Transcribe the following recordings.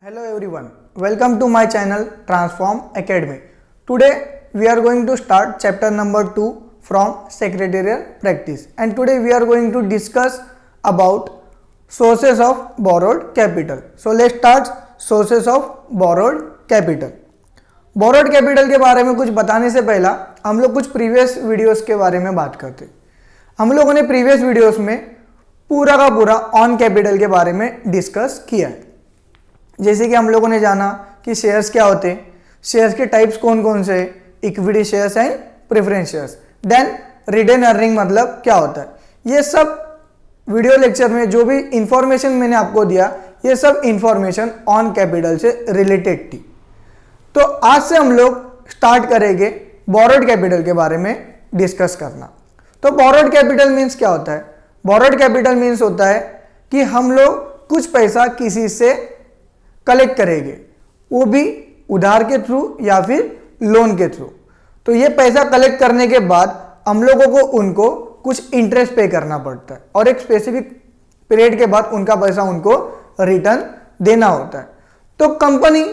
Hello everyone, welcome to my channel Transform Academy. Today we are going to start chapter number 2 from secretarial practice, and today we are going to discuss about sources of borrowed capital. So let's start sources of borrowed capital. Borrowed capital के बारे में कुछ बताने से पहला हम लोग कुछ प्रीवियस वीडियोस के बारे में बात करते हैं। हम लोगों ने प्रीवियस वीडियोस में पूरा का पूरा ऑन कैपिटल के बारे में डिस्कस किया है। जैसे कि हम लोगों ने जाना कि शेयर्स क्या होते हैं, शेयर्स के टाइप्स कौन कौन से, equity shares and preference shares, then retain earning मतलब क्या होता है। ये सब वीडियो लेक्चर में जो भी इंफॉर्मेशन मैंने आपको दिया, ये सब इंफॉर्मेशन ऑन कैपिटल से रिलेटेड थी। तो आज से हम लोग स्टार्ट करेंगे बोरोड कैपिटल के बारे में डिस्कस करना। तो बोरोड कैपिटल मीन्स क्या होता है? बोरोड कैपिटल मीन्स होता है कि हम लोग कुछ पैसा किसी से कलेक्ट करेंगे, वो भी उधार के थ्रू या फिर लोन के थ्रू। तो ये पैसा कलेक्ट करने के बाद हम लोगों को उनको कुछ इंटरेस्ट पे करना पड़ता है और एक स्पेसिफिक पीरियड के बाद उनका पैसा उनको रिटर्न देना होता है। तो कंपनी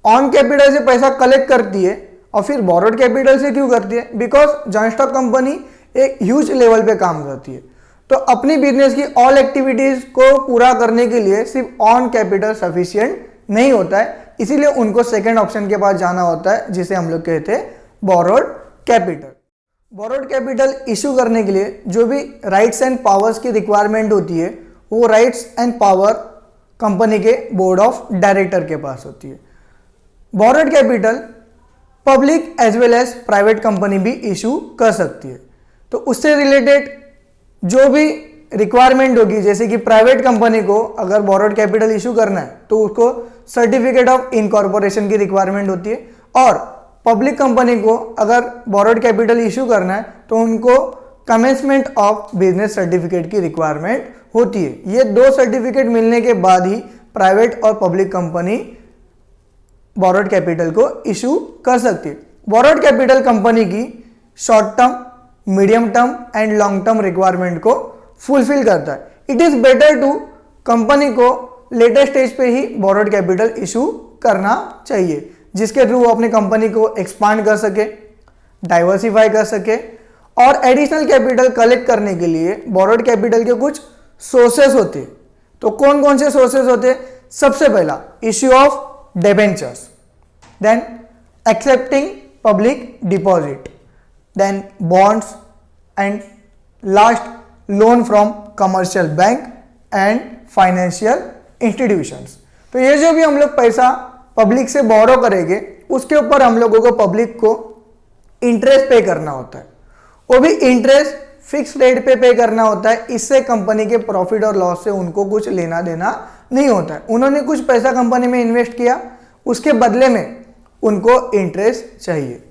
ऑन कैपिटल से पैसा कलेक्ट करती है और फिर बोरोड कैपिटल से क्यों करती है? बिकॉज जॉइंट स्टॉक कंपनी एक ह्यूज लेवल पे काम करती है। तो अपनी बिजनेस की ऑल एक्टिविटीज को पूरा करने के लिए सिर्फ ऑन कैपिटल सफिशिएंट नहीं होता है, इसीलिए उनको सेकंड ऑप्शन के पास जाना होता है, जिसे हम लोग कहते हैं borrowed capital. Borrowed capital issue करने के लिए जो भी राइट्स एंड पावर्स की रिक्वायरमेंट होती है, वो राइट्स एंड पावर कंपनी के बोर्ड ऑफ डायरेक्टर के पास होती है। Borrowed capital public as well as private company भी इशू कर सकती है। तो उससे रिलेटेड जो भी रिक्वायरमेंट होगी, जैसे कि प्राइवेट कंपनी को अगर बोरोड कैपिटल इशू करना है तो उसको सर्टिफिकेट ऑफ इनकॉर्पोरेशन की रिक्वायरमेंट होती है, और पब्लिक कंपनी को अगर बोरोड कैपिटल इशू करना है तो उनको कमेंसमेंट ऑफ बिजनेस सर्टिफिकेट की रिक्वायरमेंट होती है। ये दो सर्टिफिकेट मिलने के बाद ही प्राइवेट और पब्लिक कंपनी बोरोड कैपिटल को इशू कर सकती है। बोरोड कैपिटल कंपनी की short term, medium term and long term requirement को फुलफिल करता है। It is better to company को लेटेस्ट स्टेज पे ही बोरोड कैपिटल इशू करना चाहिए, जिसके थ्रू वो अपनी कंपनी को एक्सपांड कर सके, डाइवर्सिफाई कर सके, और एडिशनल कैपिटल कलेक्ट करने के लिए बोरोड कैपिटल के कुछ सोर्सेस होते हैं। तो कौन कौन से सोर्सेस होते हैं? सबसे पहला issue of debentures, then accepting public deposit, then bonds, and last loan from commercial bank and financial institutions. तो ये जो भी हम लोग पैसा पब्लिक से बोरो करेंगे, उसके ऊपर हम लोगों को पब्लिक को इंटरेस्ट पे करना होता है। वो भी इंटरेस्ट फिक्स रेट पे करना होता है। इससे कंपनी के प्रॉफिट और लॉस से उनको कुछ लेना देना नहीं होता है। उन्होंने कुछ पैसा कंपनी में इन्वेस्ट किया, उसके बदले में उनको इंटरेस्ट चाहिए।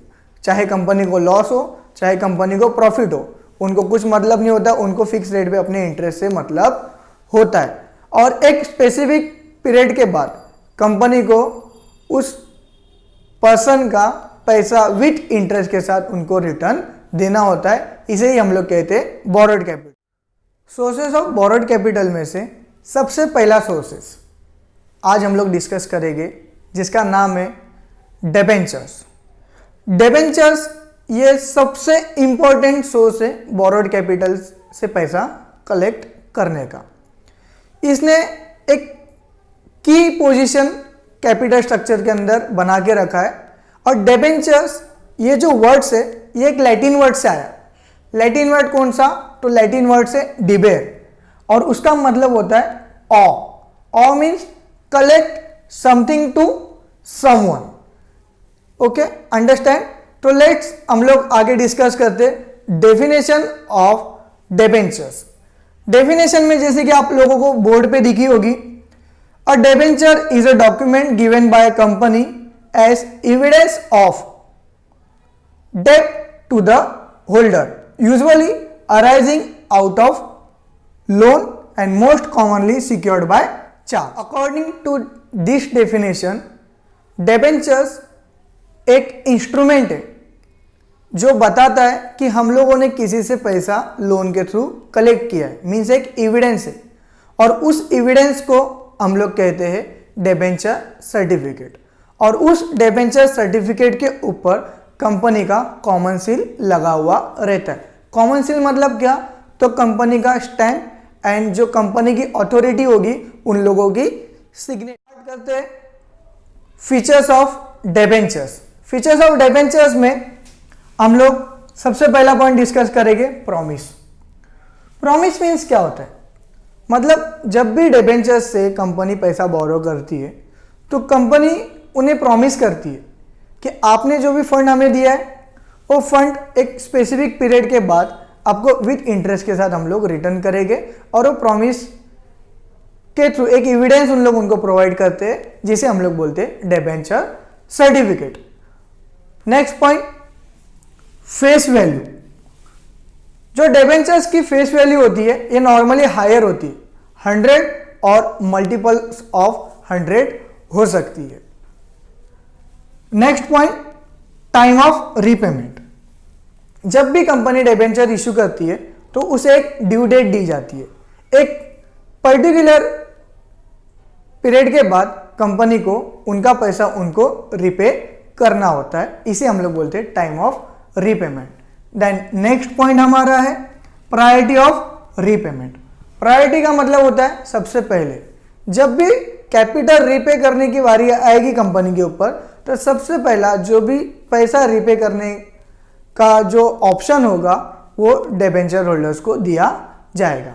चाहे कंपनी को लॉस हो, चाहे कंपनी को प्रॉफिट हो, उनको कुछ मतलब नहीं होता, उनको फिक्स रेट पे अपने इंटरेस्ट से मतलब होता है। और एक स्पेसिफिक पीरियड के बाद कंपनी को उस पर्सन का पैसा विथ इंटरेस्ट के साथ उनको रिटर्न देना होता है। इसे ही हम लोग कहते हैं borrowed capital. Sources of borrowed capital में से सबसे पहला सोर्सेस आज हम लोग डिस्कस करेंगे, जिसका नाम है डिबेंचर्स। डिबेंचर्स ये सबसे इंपॉर्टेंट सोर्स है बोरोड कैपिटल से पैसा कलेक्ट करने का। इसने एक की पोजीशन कैपिटल स्ट्रक्चर के अंदर बना के रखा है। और डिबेंचर्स ये जो वर्ड्स है, ये एक लैटिन वर्ड से आया। लैटिन वर्ड कौन सा? तो लैटिन वर्ड से डिबेर, और उसका मतलब होता है ऑ। ऑ means collect something to someone. Okay, understand? तो लेट्स हम लोग आगे डिस्कस करते डेफिनेशन ऑफ डिबेंचर्स। डेफिनेशन में जैसे कि आप लोगों को बोर्ड पे दिखी होगी, a debenture is a document given by a company as evidence of debt to the holder, usually arising out of loan and most commonly secured by charge. According to this definition, debentures एक instrument है जो बताता है कि हम लोगों ने किसी से पैसा लोन के थ्रू कलेक्ट किया है, मीन्स एक एविडेंस है। और उस एविडेंस को हम लोग कहते हैं डिबेंचर सर्टिफिकेट, और उस डिबेंचर सर्टिफिकेट के ऊपर कंपनी का कॉमन सील लगा हुआ रहता है। कॉमन सील मतलब क्या, तो कंपनी का स्टैम्प एंड जो कंपनी की अथॉरिटी होगी उन लोगों की सिग्नेचर करते हैं। Features of debentures, features of debentures में हम लोग सबसे पहला पॉइंट डिस्कस करेंगे प्रॉमिस। प्रॉमिस मीन्स क्या होता है, मतलब जब भी डिबेंचर्स से कंपनी पैसा बोरो करती है तो कंपनी उन्हें प्रॉमिस करती है कि आपने जो भी फंड हमें दिया है वो फंड एक स्पेसिफिक पीरियड के बाद आपको विद इंटरेस्ट के साथ हम लोग रिटर्न करेंगे, और वो प्रॉमिस के थ्रू एक एविडेंस उन लोग उनको प्रोवाइड करते हैं जिसे हम लोग बोलते हैं debenture certificate. Next point, face value. जो डिबेंचर्स की फेस वैल्यू होती है ये नॉर्मली हायर होती है, 100 और मल्टीपल्स ऑफ 100 हो सकती है। Next point, time of repayment. जब भी कंपनी डिबेंचर इश्यू करती है तो उसे एक ड्यू डेट दी जाती है। एक पर्टिकुलर पीरियड के बाद कंपनी को उनका पैसा उनको रिपे करना होता है, इसे हम लोग बोलते हैं time of repayment. Then next point हमारा है प्रायोरिटी ऑफ रीपेमेंट। प्रायोरिटी का मतलब होता है सबसे पहले, जब भी कैपिटल रिपे करने की बारी आएगी कंपनी के ऊपर तो सबसे पहला जो भी पैसा रिपे करने का जो ऑप्शन होगा वो डिबेंचर होल्डर्स को दिया जाएगा।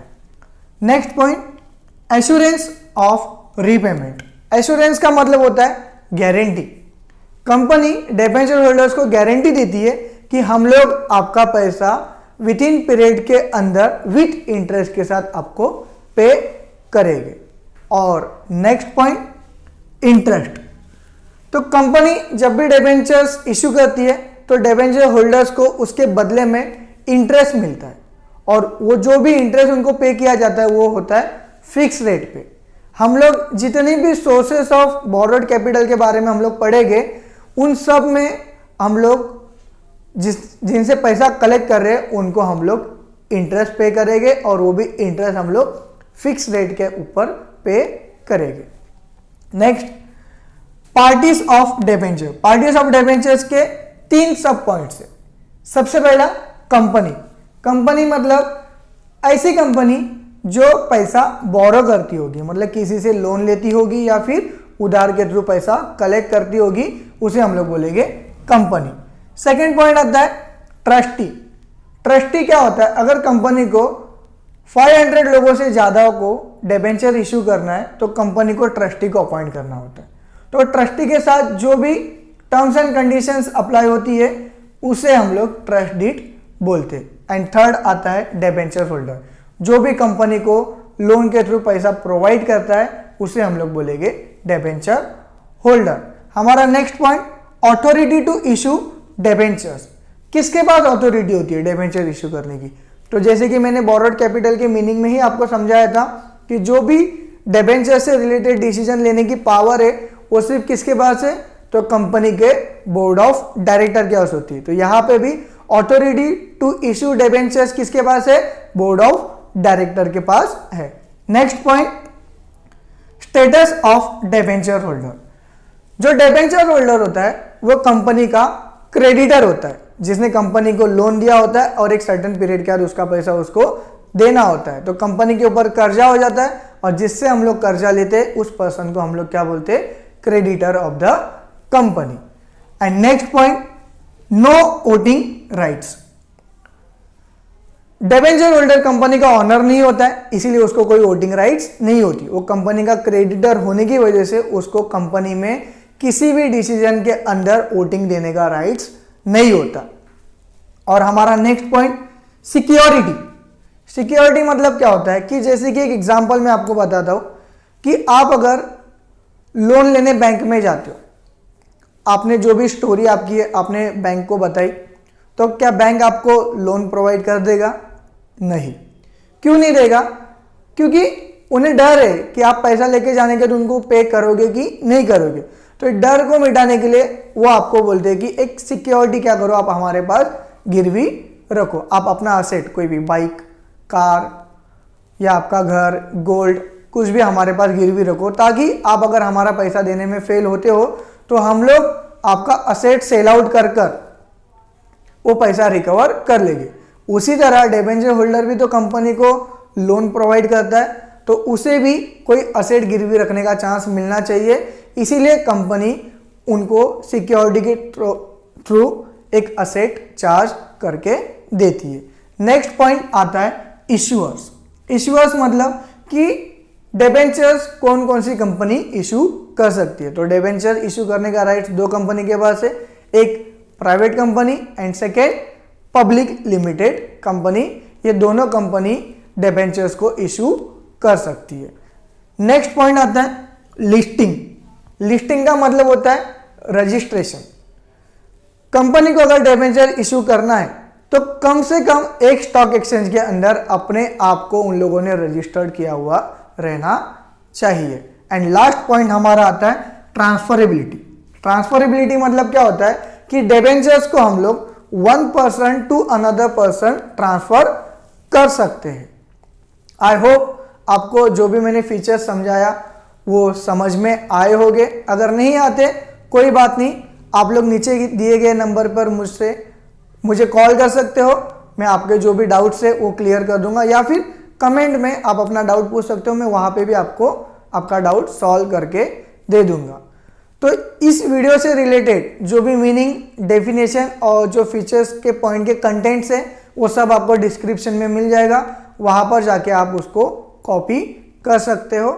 Next point, assurance of repayment. Assurance का मतलब होता है गारंटी। कंपनी डिबेंचर होल्डर्स को गारंटी देती है कि हम लोग आपका पैसा विद इन पीरियड के अंदर विथ इंटरेस्ट के साथ आपको पे करेंगे। और नेक्स्ट पॉइंट, इंटरेस्ट। तो कंपनी जब भी डिबेंचर्स इश्यू करती है तो डिबेंचर होल्डर्स को उसके बदले में इंटरेस्ट मिलता है, और वो जो भी इंटरेस्ट उनको पे किया जाता है वो होता है फिक्स रेट पे। हम लोग जितनी भी सोर्सेस ऑफ बोरोड कैपिटल के बारे में हम लोग पढ़ेंगे उन सब में हम लोग जिनसे पैसा कलेक्ट कर रहे हैं उनको हम लोग इंटरेस्ट पे करेंगे, और वो भी इंटरेस्ट हम लोग फिक्स रेट के ऊपर पे करेंगे। Next, parties of debenture. Parties of debentures के 3 सब पॉइंट्स है। सबसे पहला कंपनी। कंपनी मतलब ऐसी कंपनी जो पैसा बोरो करती होगी, मतलब किसी से लोन लेती होगी या फिर उधार के थ्रू पैसा कलेक्ट करती होगी, उसे हम लोग बोलेंगे कंपनी। सेकेंड पॉइंट आता है ट्रस्टी। ट्रस्टी क्या होता है, अगर कंपनी को 500 लोगों से ज्यादा को डिबेंचर इश्यू करना है तो कंपनी को ट्रस्टी को अपॉइंट करना होता है। तो ट्रस्टी के साथ जो भी टर्म्स एंड कंडीशंस अप्लाई होती है उसे हम लोग ट्रस्ट डीड बोलते हैं। एंड थर्ड आता है डिबेंचर होल्डर। जो भी कंपनी को लोन के थ्रू पैसा प्रोवाइड करता है उसे हम लोग बोलेंगे डिबेंचर होल्डर। हमारा next point, authority to issue debentures. किसके पास अथॉरिटी होती है डिबेंचर इशू करने की, तो जैसे कि मैंने बोरोड कैपिटल के मीनिंग में ही आपको समझाया था कि जो भी डिबेंचर से रिलेटेड डिसीजन लेने की पावर है वो सिर्फ किसके पास है, तो कंपनी के बोर्ड ऑफ डायरेक्टर के पास होती है। तो यहां पे भी अथॉरिटी टू इशू डिबेंचर्स किसके पास है, बोर्ड ऑफ डायरेक्टर के पास है। Next point, status of debenture holder. जो डिबेंचर होल्डर होता है वो कंपनी का क्रेडिटर होता है, जिसने कंपनी को लोन दिया होता है और एक सर्टेन पीरियड के बाद उसका पैसा उसको देना होता है। तो कंपनी के ऊपर कर्जा हो जाता है और जिससे हम लोग कर्जा लेते हैं उस पर्सन को हम लोग क्या बोलते हैं, creditor of the company. And next point, no voting rights. Debenture holder company का ऑनर नहीं होता है, इसीलिए उसको कोई वोटिंग राइट्स नहीं होती। वो कंपनी का क्रेडिटर होने की वजह से उसको कंपनी में किसी भी डिसीजन के अंदर वोटिंग देने का राइट्स नहीं होता। और हमारा नेक्स्ट पॉइंट, सिक्योरिटी। सिक्योरिटी मतलब क्या होता है कि जैसे कि एक एग्जांपल मैं आपको बताता हूं कि आप अगर लोन लेने बैंक में जाते हो, आपने जो भी स्टोरी आपकी है आपने बैंक को बताई, तो क्या बैंक आपको लोन प्रोवाइड कर देगा? नहीं। क्यों नहीं देगा? क्योंकि उन्हें डर है कि आप पैसा लेके जाने के तो उनको पे करोगे कि नहीं करोगे। तो डर को मिटाने के लिए वो आपको बोलते हैं कि एक सिक्योरिटी क्या करो, आप हमारे पास गिरवी रखो। आप अपना असेट, कोई भी बाइक, कार या आपका घर, गोल्ड, कुछ भी हमारे पास गिरवी रखो, ताकि आप अगर हमारा पैसा देने में फेल होते हो तो हम लोग आपका असेट सेल आउट कर कर वो पैसा रिकवर कर लेंगे। उसी तरह डिबेंचर होल्डर भी तो कंपनी को लोन प्रोवाइड करता है, तो उसे भी कोई असेट गिरवी रखने का चांस मिलना चाहिए, इसीलिए कंपनी उनको सिक्योरिटी के थ्रू एक असेट चार्ज करके देती है। नेक्स्ट पॉइंट आता है इश्यूअर्स। इश्यूअर्स मतलब कि डिबेंचर्स कौन कौन सी कंपनी इशू कर सकती है। तो डिबेंचर इशू करने का राइट दो कंपनी के पास है, एक private company and second public limited company. ये दोनों कंपनी डिबेंचर्स को इशू कर सकती है। नेक्स्ट पॉइंट आता है लिस्टिंग। लिस्टिंग का मतलब होता है रजिस्ट्रेशन। कंपनी को अगर डिबेंचर इशू करना है तो कम से कम एक स्टॉक एक्सचेंज के अंदर अपने आप को उन लोगों ने रजिस्टर्ड किया हुआ रहना चाहिए। एंड लास्ट पॉइंट हमारा आता है ट्रांसफरेबिलिटी। ट्रांसफरेबिलिटी मतलब क्या होता है कि डिबेंचर्स को हम लोग one person to another person transfer कर सकते हैं। आई होप आपको जो भी मैंने फीचर्स समझाया वो समझ में आए होंगे। अगर नहीं आते कोई बात नहीं, आप लोग नीचे दिए गए नंबर पर मुझे कॉल कर सकते हो। मैं आपके जो भी डाउट्स है वो क्लियर कर दूंगा, या फिर कमेंट में आप अपना डाउट पूछ सकते हो, मैं वहाँ पे भी आपको आपका डाउट सॉल्व करके दे दूंगा। तो इस वीडियो से रिलेटेड जो भी मीनिंग, डेफिनेशन और जो फीचर्स के पॉइंट के कंटेंट्स हैं वो सब आपको डिस्क्रिप्शन में मिल जाएगा, वहाँ पर जाके आप उसको कॉपी कर सकते हो।